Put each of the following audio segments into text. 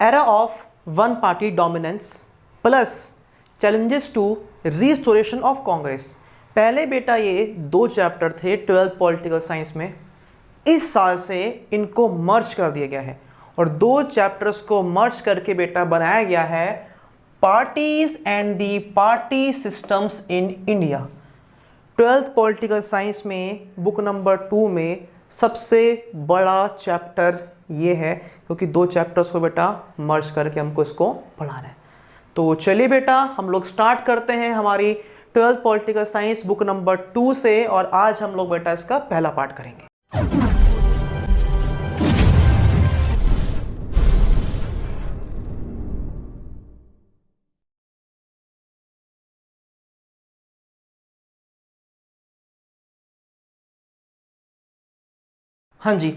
Era of one party dominance plus challenges to restoration of Congress. पहले बेटा ये 2 chapter थे 12th पॉलिटिकल साइंस में, इस साल से इनको मर्ज कर दिया गया है और 2 चैप्टर्स को मर्ज करके बेटा बनाया गया है parties and the party systems in India. 12th political science में बुक नंबर 2 में सबसे बड़ा चैप्टर ये है, क्योंकि 2 चैप्टर्स को बेटा मर्ज करके हमको इसको पढ़ाना है। तो चलिए बेटा हम लोग स्टार्ट करते हैं हमारी 12th political science book number 2 से, और आज हम लोग बेटा इसका पहला पार्ट करेंगे। हाँ जी,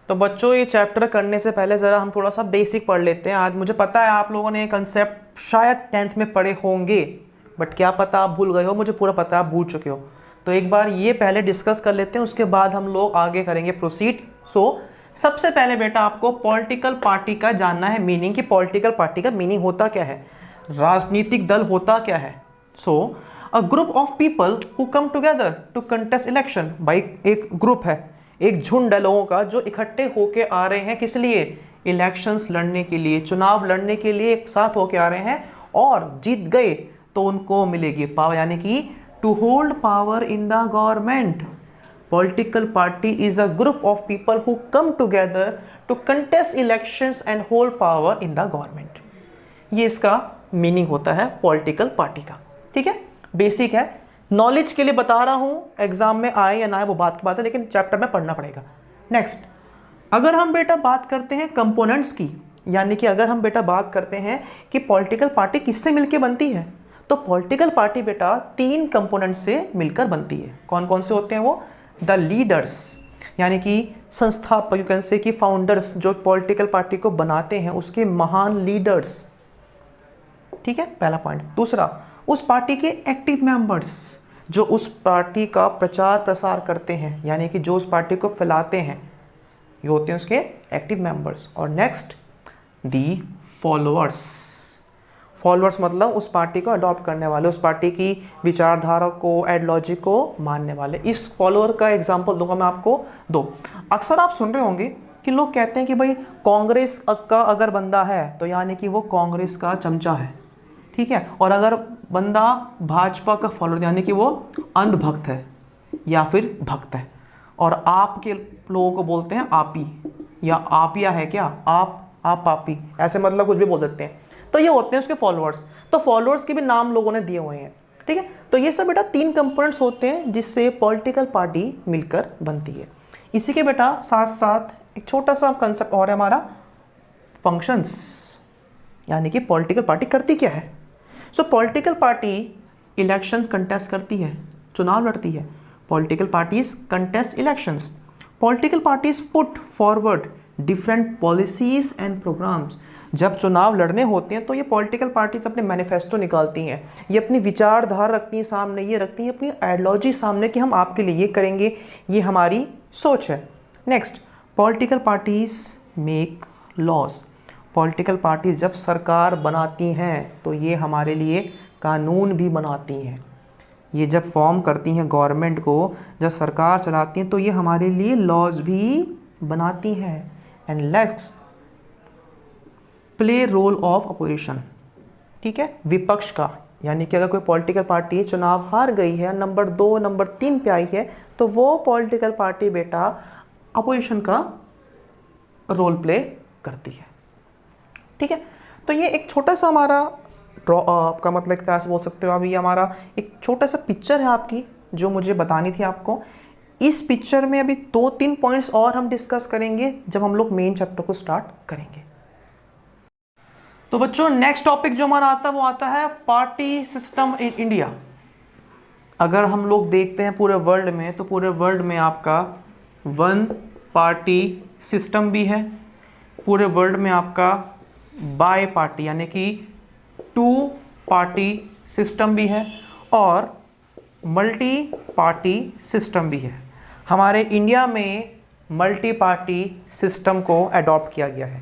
तो बच्चों ये चैप्टर करने से पहले ज़रा हम थोड़ा सा बेसिक पढ़ लेते हैं। आज मुझे पता है आप लोगों ने कंसेप्ट शायद 10th में पढ़े होंगे, बट क्या पता आप भूल गए हो, मुझे पूरा पता है आप भूल चुके हो। तो एक बार ये पहले डिस्कस कर लेते हैं, उसके बाद हम लोग आगे करेंगे प्रोसीड। सबसे पहले बेटा आपको पॉलिटिकल पार्टी का जानना है मीनिंग, कि पॉलिटिकल पार्टी का मीनिंग होता क्या है, राजनीतिक दल होता क्या है। A group of people who come together to contest election. भाई एक ग्रुप है, एक झुंड है लोगों का जो इकट्ठे होके आ रहे हैं, किस लिए, इलेक्शंस लड़ने के लिए, चुनाव लड़ने के लिए एक साथ होके आ रहे हैं, और जीत गए तो उनको मिलेगी पावर, यानी कि to hold power in the government. Political party is a group of people who come together to contest elections and hold power in the government. ये इसका मीनिंग होता है पॉलिटिकल पार्टी का। ठीक है, बेसिक है, नॉलेज के लिए बता रहा हूं, एग्जाम में आए या ना आए वो बात की बात है, लेकिन चैप्टर में पढ़ना पड़ेगा। नेक्स्ट, अगर हम बेटा बात करते हैं कंपोनेंट्स की, यानी कि अगर हम बेटा बात करते हैं कि पॉलिटिकल पार्टी किससे मिलकर बनती है, तो पॉलिटिकल पार्टी बेटा 3 कंपोनेंट से मिलकर बनती है। कौन कौन से होते हैं वो, द लीडर्स, यानी कि संस्थापक, यू कैन से कि फाउंडर्स, जो पॉलिटिकल पार्टी को बनाते हैं उसके महान लीडर्स। ठीक है, पहला पॉइंट। दूसरा, उस पार्टी के एक्टिव मेंबर्स, जो उस पार्टी का प्रचार प्रसार करते हैं, यानी कि जो उस पार्टी को फैलाते हैं, ये होते हैं उसके एक्टिव मेंबर्स। और नेक्स्ट, दी फॉलोअर्स। फॉलोअर्स मतलब उस पार्टी को अडॉप्ट करने वाले, उस पार्टी की विचारधारा को, आइडियोलॉजी को मानने वाले। इस फॉलोअर का एग्जांपल दूंगा मैं आपको 2। अक्सर आप सुन रहे होंगे कि लोग कहते हैं कि भाई कांग्रेस का अगर बंदा है तो यानी कि वो कांग्रेस का चमचा है। ठीक है, और अगर बंदा भाजपा का फॉलोअर यानी कि वो अंधभक्त है या फिर भक्त है। और आप के लोगों को बोलते हैं आपी, या आपिया है क्या, आप आपी, ऐसे मतलब कुछ भी बोल देते हैं। तो ये होते हैं उसके फॉलोअर्स। तो फॉलोअर्स के भी नाम लोगों ने दिए हुए हैं। ठीक है, तो ये सब बेटा 3 कंपोनेंट्स होते हैं जिससे पॉलिटिकल पार्टी मिलकर बनती है। इसी के बेटा साथ साथ एक छोटा सा कंसेप्ट और है हमारा, फंक्शंस, यानी कि पॉलिटिकल पार्टी करती क्या है। पॉलिटिकल पार्टी इलेक्शन कंटेस्ट करती है, चुनाव लड़ती है। Political parties contest elections. Political parties put forward different policies and programmes. जब चुनाव लड़ने होते हैं तो ये पॉलिटिकल पार्टीज अपने मैनिफेस्टो निकालती हैं, ये अपनी विचारधारा रखती हैं सामने, ये रखती हैं अपनी आइडियोलॉजी सामने कि हम आपके लिए ये करेंगे, ये हमारी सोच है। Next, political parties make laws. Political parties जब सरकार बनाती हैं तो ये हमारे लिए कानून भी बनाती हैं। ये जब फॉर्म करती हैं गवर्नमेंट को, जब सरकार चलाती हैं तो ये हमारे लिए लॉज भी बनाती हैं। And next, play role of opposition. ठीक है, विपक्ष का, यानी कि अगर कोई पॉलिटिकल पार्टी चुनाव हार गई है, नंबर 2 नंबर 3 पे आई है, तो वो पॉलिटिकल पार्टी बेटा अपोजिशन का रोल प्ले करती है। ठीक है, तो ये एक छोटा सा हमारा आपका मतलब एक तरह से बोल सकते हो, अभी हमारा एक छोटा सा पिक्चर है आपकी जो मुझे बतानी थी आपको। इस पिक्चर में अभी 2-3 पॉइंट्स और हम डिस्कस करेंगे जब हम लोग मेन चैप्टर को स्टार्ट करेंगे। तो बच्चों नेक्स्ट टॉपिक जो हमारा आता है वो आता है पार्टी सिस्टम इन इंडिया। अगर हम लोग देखते हैं पूरे वर्ल्ड में, तो पूरे वर्ल्ड में आपका 1 पार्टी सिस्टम भी है, पूरे वर्ल्ड में आपका बाय पार्टी यानी कि 2 पार्टी सिस्टम भी है, और मल्टी पार्टी सिस्टम भी है। हमारे इंडिया में मल्टी पार्टी सिस्टम को अडॉप्ट किया गया है।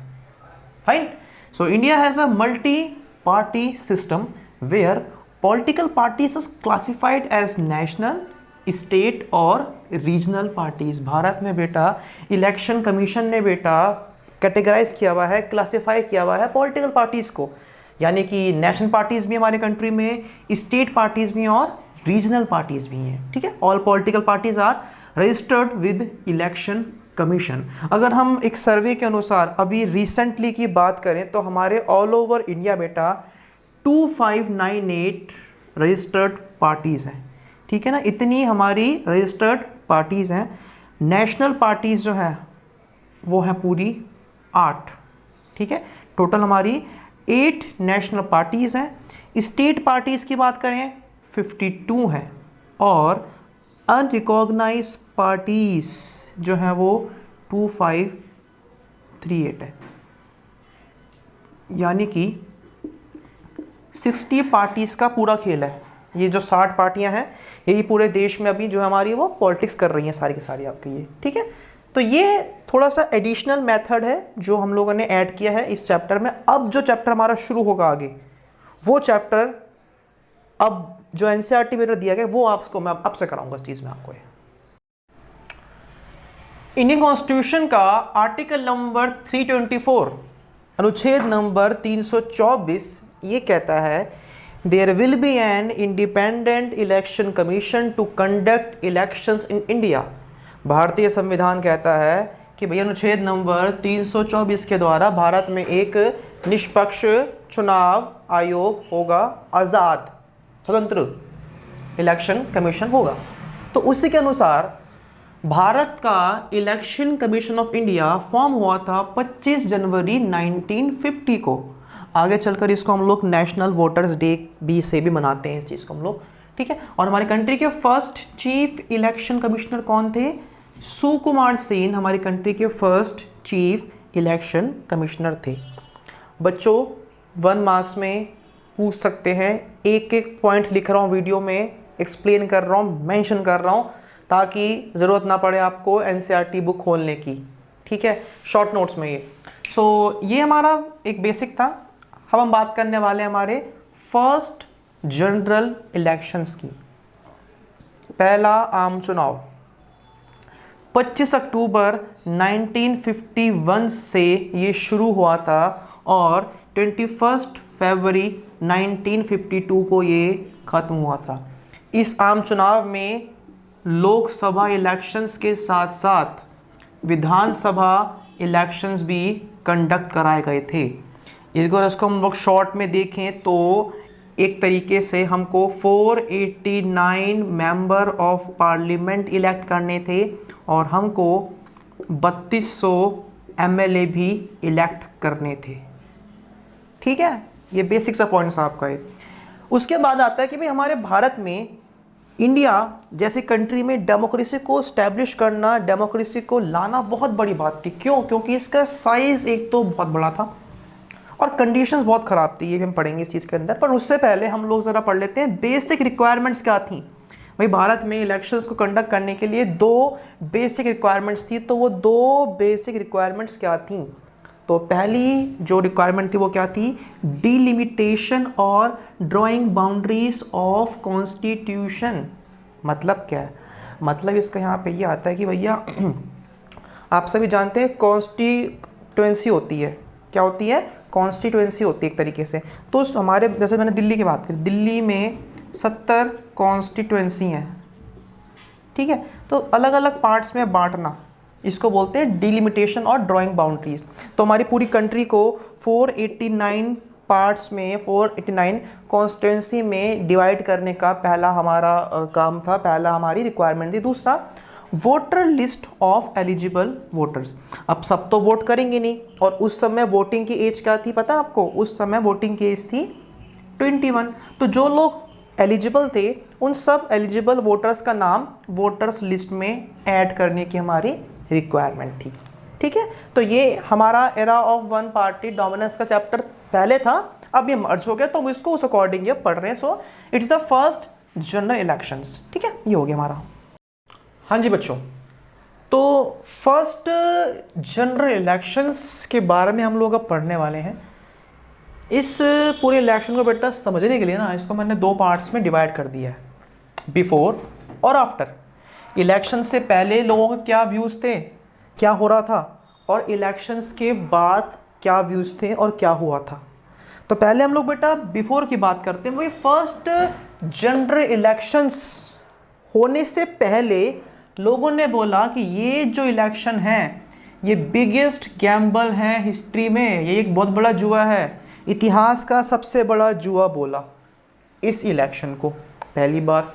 Fine, So India has a multi-party system where political parties is classified as national, state और रीजनल पार्टीज। भारत में बेटा इलेक्शन कमीशन ने बेटा कैटेगराइज किया हुआ है, क्लासिफाई किया हुआ है पॉलिटिकल पार्टीज को, यानी कि नेशनल पार्टीज भी हमारे कंट्री में, स्टेट पार्टीज भी और रीजनल पार्टीज भी हैं। ठीक है, all political parties are registered with election commission. अगर हम एक सर्वे के अनुसार अभी रिसेंटली की बात करें तो हमारे ऑल ओवर इंडिया बेटा 2598 रजिस्टर्ड पार्टीज़ हैं। ठीक है ना, इतनी हमारी रजिस्टर्ड पार्टीज़ हैं। नेशनल पार्टीज़ जो है वो है पूरी 8। ठीक है, टोटल हमारी 8 नेशनल पार्टीज़ हैं। स्टेट पार्टीज़ की बात करें 52 हैं और अनरिकॉग्नाइज पार्टीज़ जो हैं वो 2538 है, यानी कि 60 पार्टीज़ का पूरा खेल है। ये जो 60 पार्टियां हैं यही पूरे देश में अभी जो हमारी वो पॉलिटिक्स कर रही हैं सारी की सारी आपकी ये। ठीक है, तो ये थोड़ा सा एडिशनल मेथड है जो हम लोगों ने ऐड किया है इस चैप्टर में। अब जो चैप्टर हमारा शुरू होगा आगे, वो चैप्टर अब जो एनसीईआरटी पेपर दिया गया वो आपको मैं अब से कराऊंगा इस चीज़ में आपको। इंडियन कॉन्स्टिट्यूशन का आर्टिकल नंबर 324 अनुच्छेद नंबर 324 ये कहता है there will be an independent election commission to conduct elections in India. भारतीय संविधान कहता है कि भैया अनुच्छेद नंबर 324 के द्वारा भारत में एक निष्पक्ष चुनाव आयोग होगा, आज़ाद स्वतंत्र इलेक्शन कमीशन होगा। तो उसी के अनुसार भारत का election commission of India form हुआ था 25 जनवरी 1950 को। आगे चलकर इसको हम लोग नेशनल वोटर्स डे भी से भी मनाते हैं इस चीज़ को हम लोग। ठीक है, और हमारी कंट्री के फर्स्ट चीफ इलेक्शन कमिश्नर कौन थे? सुकुमार सेन हमारी कंट्री के फर्स्ट चीफ इलेक्शन कमिश्नर थे। बच्चों 1 मार्क्स में पूछ सकते हैं, एक एक पॉइंट लिख रहा हूँ वीडियो में, एक्सप्लेन कर रहा हूँ, मेंशन कर रहा हूँ ताकि ज़रूरत ना पड़े आपको एनसीईआरटी बुक खोलने की। ठीक है, शॉर्ट नोट्स में ये। सो ये हमारा एक बेसिक था। अब हम बात करने वाले हैं हमारे फर्स्ट जनरल इलेक्शंस की। पहला आम चुनाव 25 अक्टूबर 1951 से ये शुरू हुआ था और 21 फरवरी 1952 को ये ख़त्म हुआ था। इस आम चुनाव में लोकसभा इलेक्शंस के साथ साथ विधानसभा इलेक्शंस भी कंडक्ट कराए गए थे। इसको हम लोग शॉर्ट में देखें तो एक तरीके से हमको 489 मेंबर ऑफ पार्लियामेंट इलेक्ट करने थे और हमको 3200 एमएलए भी इलेक्ट करने थे। ठीक है, ये बेसिक सा पॉइंट्स आपका है। उसके बाद आता है कि भाई हमारे भारत में इंडिया जैसी कंट्री में डेमोक्रेसी को स्टैब्लिश करना, डेमोक्रेसी को लाना बहुत बड़ी बात थी। क्यों? क्योंकि इसका साइज़ एक तो बहुत बड़ा था और कंडीशंस बहुत ख़राब थी। ये भी हम पढ़ेंगे इस चीज़ के अंदर, पर उससे पहले हम लोग ज़रा पढ़ लेते हैं बेसिक रिक्वायरमेंट्स क्या थी। भाई भारत में इलेक्शंस को कंडक्ट करने के लिए 2 बेसिक रिक्वायरमेंट्स थी, तो वो 2 बेसिक रिक्वायरमेंट्स क्या थी? तो पहली जो रिक्वायरमेंट थी वो क्या थी? डिलिमिटेशन और ड्राइंग बाउंड्रीज ऑफ कॉन्स्टिट्यूशन। मतलब क्या है? मतलब इसका यहाँ पे ये आता है कि भैया आप सभी जानते हैं कॉन्स्टिट्यूएंसी होती है। क्या होती है? कॉन्स्टिट्यूएंसी होती है एक तरीके से। तो हमारे जैसे मैंने दिल्ली की बात करी, दिल्ली में 70 कॉन्स्टिट्यूएंसी हैं। ठीक है, तो अलग अलग पार्ट्स में बांटना, इसको बोलते हैं डिलिमिटेशन और ड्राइंग बाउंड्रीज। तो हमारी पूरी कंट्री को 489 पार्ट्स में 489 कॉन्स्टिट्यूएंसी में डिवाइड करने का पहला हमारा काम था, पहला हमारी रिक्वायरमेंट थी। दूसरा, voter list of eligible voters. अब सब तो वोट करेंगे नहीं, और उस समय वोटिंग की एज क्या थी पता है आपको? उस समय वोटिंग की एज थी 21। तो जो लोग एलिजिबल थे उन सब एलिजिबल वोटर्स का नाम वोटर्स लिस्ट में ऐड करने की हमारी रिक्वायरमेंट थी। ठीक है, तो ये हमारा era of one party dominance का चैप्टर पहले था, अब ये मर्ज हो गया, तो हम इसको उस अकॉर्डिंग ये पढ़ रहे हैं। So it's the first general elections. ठीक है, ये हो गया हमारा। हाँ जी बच्चों, तो फर्स्ट जनरल इलेक्शंस के बारे में हम लोग अब पढ़ने वाले हैं। इस पूरे इलेक्शन को बेटा समझने के लिए ना इसको मैंने दो पार्ट्स में डिवाइड कर दिया है, बिफोर और आफ्टर। इलेक्शन से पहले लोगों के क्या व्यूज़ थे, क्या हो रहा था, और इलेक्शंस के बाद क्या व्यूज़ थे और क्या हुआ था। तो पहले हम लोग बेटा बिफोर की बात करते हैं। वही फर्स्ट जनरल इलेक्शंस होने से पहले लोगों ने बोला कि ये जो इलेक्शन है ये बिगेस्ट गैम्बल है हिस्ट्री में, ये एक बहुत बड़ा जुआ है, इतिहास का सबसे बड़ा जुआ बोला इस इलेक्शन को, पहली बात।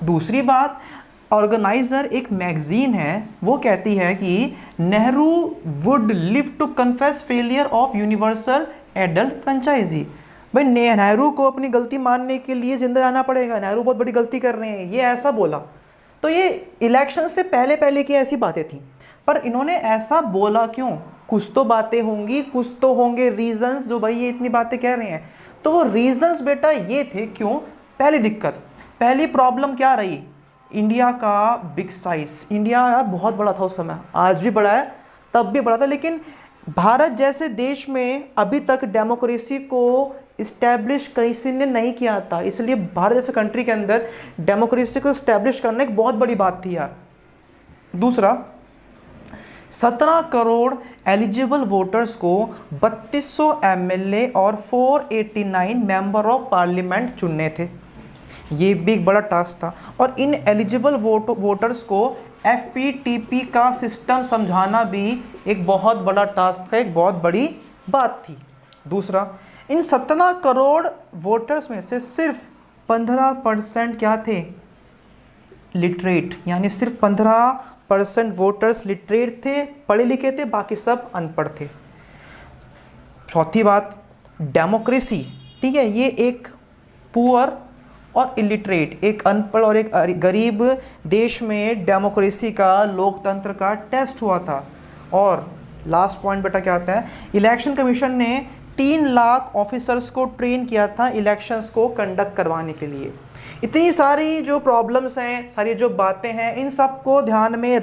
दूसरी बात, ऑर्गेनाइजर एक मैगजीन है वो कहती है कि Nehru would live to confess failure of universal adult franchise. भाई नेहरू को अपनी गलती मानने के लिए जिंदा रहना पड़ेगा, नेहरू बहुत बड़ी गलती कर रहे हैं, ये ऐसा बोला। तो ये इलेक्शन से पहले पहले की ऐसी बातें थी, पर इन्होंने ऐसा बोला क्यों? कुछ तो बातें होंगी, कुछ तो होंगे रीजंस जो भाई ये इतनी बातें कह रहे हैं। तो वो रीजंस बेटा ये थे क्यों। पहली दिक्कत, पहली प्रॉब्लम क्या रही, इंडिया का बिग साइज। इंडिया बहुत बड़ा था उस समय, आज भी बड़ा है, तब भी बड़ा था, लेकिन भारत जैसे देश में अभी तक डेमोक्रेसी को इस्टेब्लिश किसी ने नहीं किया था, इसलिए भारत जैसे कंट्री के अंदर डेमोक्रेसी को इस्टेब्लिश करना एक बहुत बड़ी बात थी यार। दूसरा, 17 करोड़ एलिजिबल वोटर्स को 3200 एमएलए और 489 मेंबर ऑफ पार्लियामेंट चुनने थे, ये भी एक बड़ा टास्क था। और इन एलिजिबल वोटर्स को एफपीटीपी का सिस्टम समझाना भी एक बहुत बड़ा टास्क था, एक बहुत बड़ी बात थी। दूसरा, इन 17 करोड़ वोटर्स में से सिर्फ 15% क्या थे, लिटरेट, यानी सिर्फ 15% वोटर्स लिटरेट थे, पढ़े लिखे थे, बाकी सब अनपढ़ थे। चौथी बात, डेमोक्रेसी, ठीक है, ये एक पुअर और इलिटरेट, एक अनपढ़ और एक गरीब देश में डेमोक्रेसी का, लोकतंत्र का टेस्ट हुआ था। और लास्ट पॉइंट बेटा क्या आता है, इलेक्शन कमीशन ने 3 लाख ऑफिसर्स को ट्रेन किया था इलेक्शंस को कंडक्ट करवाने के लिए। इतनी सारी जो प्रॉब्लम्स हैं, सारी जो बातें हैं, इन सबको ध्यान में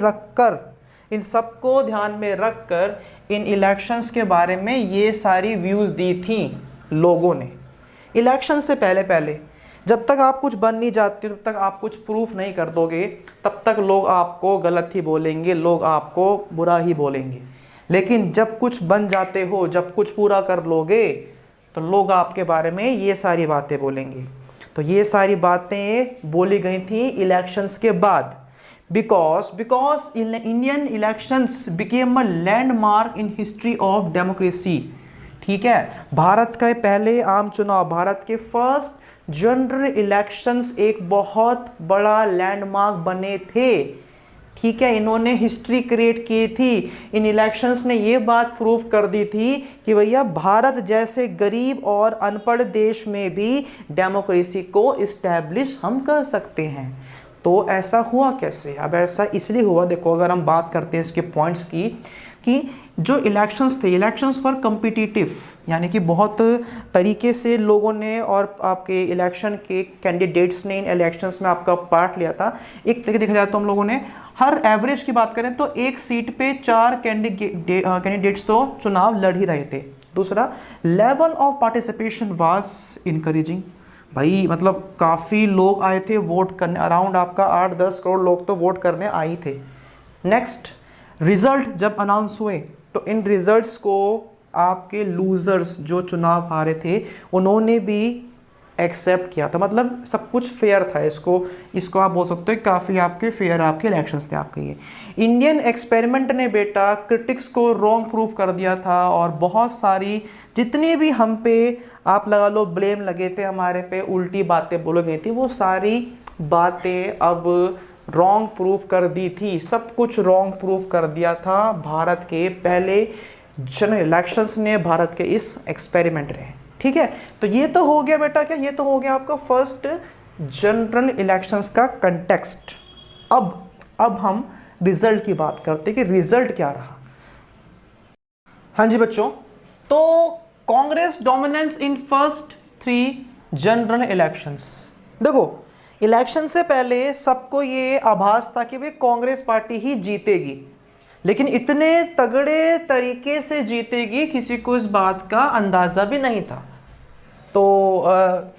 रखकर इन इलेक्शंस के बारे में ये सारी व्यूज़ दी थी लोगों ने इलेक्शन से पहले पहले। जब तक आप कुछ बन नहीं जाते, तब तक आप कुछ प्रूफ नहीं कर दोगे, तब तक लोग आपको गलत ही बोलेंगे, लोग आपको बुरा ही बोलेंगे। लेकिन जब कुछ बन जाते हो, जब कुछ पूरा कर लोगे, तो लोग आपके बारे में ये सारी बातें बोलेंगे। तो ये सारी बातें बोली गई थी इलेक्शंस के बाद, because Indian elections became a landmark in history of democracy. ठीक है, भारत का पहले आम चुनाव, भारत के फर्स्ट जनरल इलेक्शंस एक बहुत बड़ा लैंडमार्क बने थे। ठीक है, इन्होंने हिस्ट्री क्रिएट की थी। इन इलेक्शंस ने ये बात प्रूव कर दी थी कि भैया भारत जैसे गरीब और अनपढ़ देश में भी डेमोक्रेसी को इस्टेब्लिश हम कर सकते हैं। तो ऐसा हुआ कैसे? अब ऐसा इसलिए हुआ, देखो अगर हम बात करते हैं इसके पॉइंट्स की, कि जो इलेक्शंस थे, इलेक्शंस फॉर कम्पिटिटिव, यानी कि बहुत तरीके से लोगों ने और आपके इलेक्शन के कैंडिडेट्स ने इन इलेक्शंस में आपका पार्ट लिया था। एक तरीके देखा जाए तो हम लोगों ने हर एवरेज की बात करें तो एक सीट पे 4 कैंडिडेट्स तो चुनाव लड़ ही रहे थे। दूसरा, level of participation was encouraging. भाई मतलब काफ़ी लोग आए थे वोट करने, अराउंड आपका 8-10 करोड़ लोग तो वोट करने आए थे। नेक्स्ट, रिजल्ट जब अनाउंस हुए तो इन रिजल्ट्स को आपके लूजर्स जो चुनाव हारे थे उन्होंने भी एक्सेप्ट किया था, मतलब सब कुछ फेयर था। इसको आप बोल सकते हो काफ़ी आपके फेयर आपके इलेक्शंस थे आपके ये। इंडियन एक्सपेरिमेंट ने बेटा क्रिटिक्स को रॉन्ग प्रूफ कर दिया था, और बहुत सारी जितनी भी हम पे आप लगा लो ब्लेम लगे थे, हमारे पे उल्टी बातें बोली गई थी, वो सारी बातें अब रॉन्ग प्रूफ कर दी थी। सब कुछ रॉन्ग प्रूफ कर दिया था भारत के पहले जनरल इलेक्शंस ने, भारत के इस एक्सपेरिमेंट ने। ठीक है, तो ये तो हो गया बेटा, क्या ये तो हो गया आपका फर्स्ट जनरल इलेक्शंस का कंटेक्स्ट। अब हम रिजल्ट की बात करते हैं कि रिजल्ट क्या रहा। हाँ जी बच्चों, तो Congress dominance in first 3 general elections. देखो इलेक्शन से पहले सबको ये आभास था कि भाई कांग्रेस पार्टी ही जीतेगी, लेकिन इतने तगड़े तरीके से जीतेगी किसी को इस बात का अंदाजा भी नहीं था। तो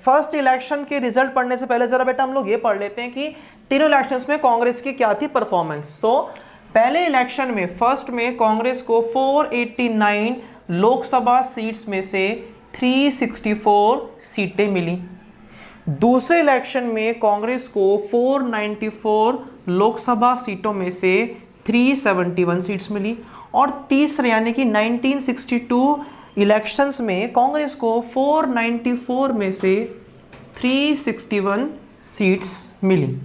फर्स्ट इलेक्शन के रिजल्ट पढ़ने से पहले ज़रा बेटा हम लोग ये पढ़ लेते हैं कि तीनों इलेक्शंस में कांग्रेस की क्या थी परफॉर्मेंस। सो पहले इलेक्शन में फर्स्ट में कांग्रेस को 489 लोकसभा सीट्स में से 364 सीटें मिली। दूसरे इलेक्शन में कांग्रेस को 494 लोकसभा सीटों में से 371 सीट्स मिली। और तीसरे यानी कि 1962 इलेक्शंस में कांग्रेस को 494 में से 361 सीट्स मिली।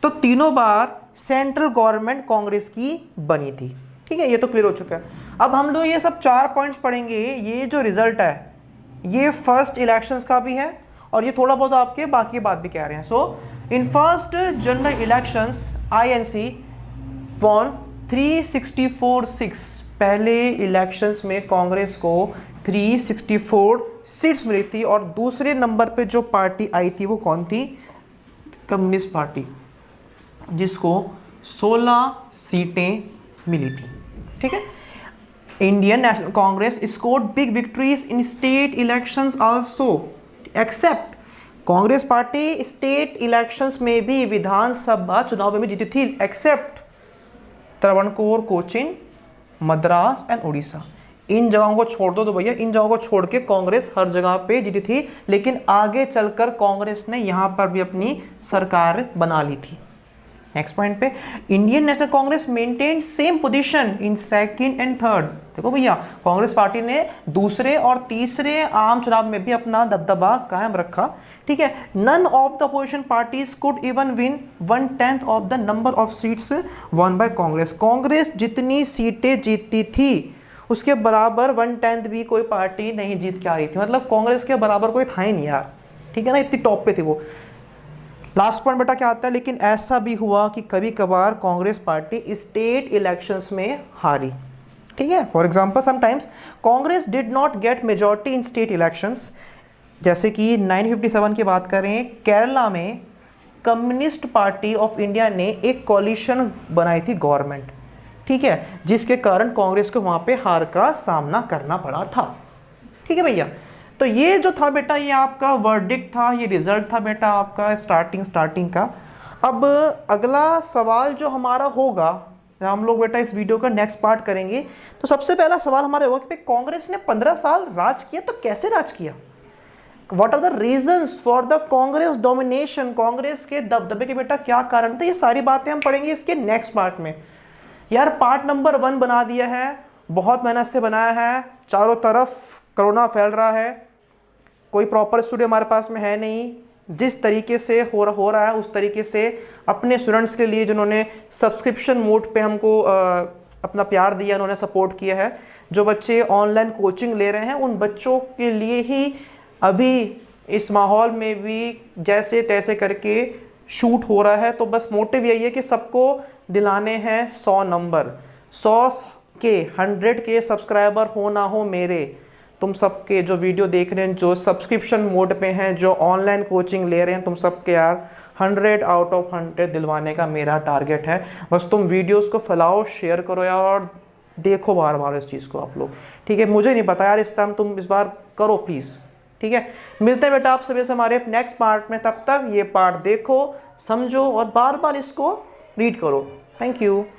तो तीनों बार सेंट्रल गवर्नमेंट कांग्रेस की बनी थी। ठीक है, ये तो क्लियर हो चुका है। अब हम लोग ये सब 4 पॉइंट्स पढ़ेंगे। ये जो रिजल्ट है ये फर्स्ट इलेक्शंस का भी है और ये थोड़ा बहुत आपके बाकी बात भी कह रहे हैं। So in first general elections INC won 364 6। पहले इलेक्शंस में कांग्रेस को 364 सीट्स मिली थी और दूसरे नंबर पे जो पार्टी आई थी वो कौन थी? कम्युनिस्ट पार्टी, जिसको 16 सीटें मिली थी। ठीक है, Indian National Congress scored big victories in state elections also except. Congress party state elections में भी विधानसभा चुनाव में जीती थी एक्सेप्ट त्रावणकोर, कोचीन, मद्रास एंड उड़ीसा। इन जगहों को छोड़ दो तो भैया, इन जगहों को छोड़ के कांग्रेस हर जगह पे जीती थी, लेकिन आगे चलकर कांग्रेस ने यहां पर भी अपनी सरकार बना ली थी। नेक्स्ट पॉइंट पे, Indian National Congress maintain same position in second and third. देखो भैया, कांग्रेस पार्टी ने दूसरे और तीसरे आम चुनाव में भी अपना दबदबा कायम रखा। ठीक है, none of the opposition parties could even win 1/10 of the number of seats won by Congress. Congress जितनी सीटें जीतती थी उसके बराबर 1/10 भी कोई पार्टी नहीं जीत के आ रही थी। मतलब कांग्रेस के बराबर कोई था ही नहीं यार। ठीक है ना, इतनी टॉप पे थी वो। लास्ट पॉइंट बेटा क्या आता है, लेकिन ऐसा भी हुआ कि कभी कभार कांग्रेस पार्टी स्टेट इलेक्शंस में हारी। ठीक है, for example sometimes Congress did not gate majority in state elections. जैसे कि 1957 की बात करें, केरला में कम्युनिस्ट पार्टी ऑफ इंडिया ने एक कॉलिशन बनाई थी गवर्नमेंट। ठीक है, जिसके कारण कांग्रेस को वहां पे हार का सामना करना पड़ा था। ठीक है भैया, तो ये जो था बेटा ये आपका वर्डिक्ट था, ये रिजल्ट था बेटा आपका स्टार्टिंग का। अब अगला सवाल जो हमारा होगा, हम लोग बेटा इस वीडियो का नेक्स्ट पार्ट करेंगे, तो सबसे पहला सवाल हमारा होगा कि कांग्रेस ने 15 साल राज किया, तो कैसे राज किया? What are the reasons for the Congress domination? Congress के दबदबे के बेटा क्या कारण थे? ये सारी बातें हम पढ़ेंगे इसके नेक्स्ट पार्ट में। यार पार्ट नंबर 1 बना दिया है, बहुत मेहनत से बनाया है, चारों तरफ कोरोना फैल रहा है, कोई प्रॉपर स्टूडियो हमारे पास में है नहीं। जिस तरीके से हो रहा है उस तरीके से अपने स्टूडेंट्स के लिए जिन्होंने सब्सक्रिप्शन मोड पे हमको अपना प्यार दिया, उन्होंने सपोर्ट किया है, जो बच्चे ऑनलाइन कोचिंग ले रहे हैं उन बच्चों के लिए ही अभी इस माहौल में भी जैसे तैसे करके शूट हो रहा है। तो बस मोटिव यही है कि सबको दिलाने हैं 100 नंबर, 100 के 100 के सब्सक्राइबर हो ना हो मेरे, तुम सबके जो वीडियो देख रहे हैं, जो सब्सक्रिप्शन मोड पे हैं, जो ऑनलाइन कोचिंग ले रहे हैं, तुम सबके यार 100 आउट ऑफ 100 दिलवाने का मेरा टारगेट है। बस तुम वीडियोस को फैलाओ, शेयर करो यार और देखो बार बार इस चीज़ को आप लोग। ठीक है, मुझे नहीं पता यार, इस टाइम तुम इस बार करो प्लीज़। ठीक है, मिलते हैं बेटा आप सभी से हमारे नेक्स्ट पार्ट में। तब तक ये पार्ट देखो, समझो और बार बार इसको रीड करो। Thank you.